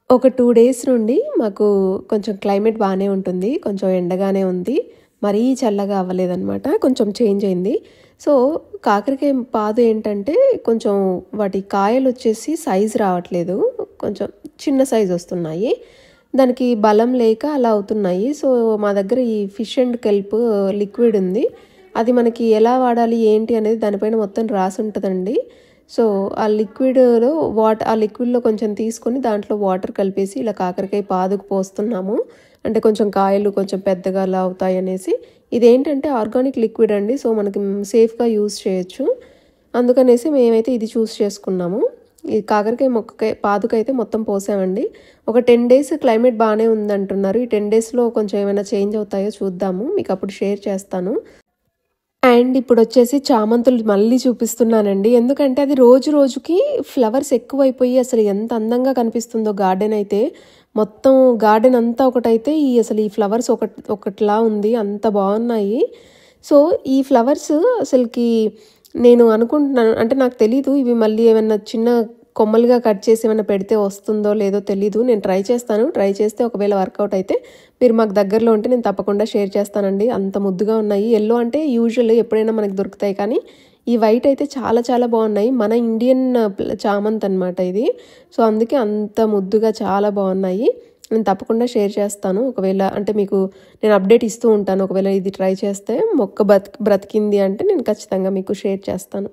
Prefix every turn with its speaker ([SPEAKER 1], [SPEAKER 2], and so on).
[SPEAKER 1] ఒక 2 డేస్ నుండి మాకు కొంచెం క్లైమేట్ బానే ఉంటుంది. కొంచెం ఎండగానే ఉంది. మరీ చల్లగా అవ్వలేదనమాట. కొంచెం చేంజ్ అయింది. సో, కాకరకాయ పాదు ఏంటంటే కొంచెం వాటి కాయలొచ్చేసి సైజ్ రావట్లేదు. కొంచెం చిన్న సైజ్ వస్తున్నాయి. దానికి బలం లేక అలా అవుతున్నాయి. సో, మా దగ్గర ఈ ఫిష్ అండ్ కెల్ప్ లిక్విడ్ ఉంది. అది మనకి ఎలా వాడాలి ఏంటి అనేది దానిపైన మొత్తం రాసుంటదండి. సో, ఆ లిక్విడ్‌లో ఆ లిక్విడ్‌లో కొంచెం తీసుకొని దాంట్లో వాటర్ కలిపేసి ఇలా కాకరకాయ పాదుకు పోస్తున్నాము. అంటే కొంచెం కాయలు కొంచెం పెద్దగా అలా అవుతాయనేసి. ఇదేంటంటే ఆర్గానిక్ లిక్విడ్ అండి. సో, మనకి సేఫ్‌గా యూజ్ చేయొచ్చు. అందుకనేసి మేమైతే ఇది చూస్ చేసుకున్నాము. ఈ కాకరకాయ పాదుకైతే మొత్తం పోసామండి. ఒక 10 డేస్ క్లైమేట్ బానే ఉందంటున్నారు. ఈ 10 డేస్‌లో కొంచెం ఏమైనా చేంజ్ అవుతాయో చూద్దాము. మీకప్పుడు షేర్ చేస్తాను. అండ్ ఇప్పుడొచ్చేసి చామంతులు మళ్ళీ చూపిస్తున్నానండి. ఎందుకంటే అది రోజు రోజుకి ఫ్లవర్స్ ఎక్కువైపోయి అసలు ఎంత అందంగా కనిపిస్తుందో గార్డెన్ అయితే. మొత్తం గార్డెన్ అంతా ఒకటైతే అసలు ఈ ఫ్లవర్స్ ఒకటిలా ఉంది. అంత బాగున్నాయి. సో, ఈ ఫ్లవర్స్ అసలుకి నేను అనుకుంటున్నాను అంటే నాకు తెలీదు ఇవి మళ్ళీ ఏమన్నా చిన్న కొమ్మలుగా కట్ చేసి ఏమైనా పెడితే వస్తుందో లేదో తెలీదు. నేను ట్రై చేస్తాను. ట్రై చేస్తే ఒకవేళ వర్కౌట్ అయితే మీరు మాకు దగ్గరలో ఉంటే నేను తప్పకుండా షేర్ చేస్తానండి. అంత ముద్దుగా ఉన్నాయి. యెల్లో అంటే యూజువల్ ఎప్పుడైనా మనకు దొరుకుతాయి కానీ ఈ వైట్ అయితే చాలా చాలా బాగున్నాయి. మన ఇండియన్ చామంతి అనమాట ఇది. సో, అందుకే అంత ముద్దుగా చాలా బాగున్నాయి. నేను తప్పకుండా షేర్ చేస్తాను. ఒకవేళ అంటే మీకు నేను అప్డేట్ ఇస్తూ ఉంటాను. ఒకవేళ ఇది ట్రై చేస్తే మొక్క బ్రతికింది అంటే నేను ఖచ్చితంగా మీకు షేర్ చేస్తాను.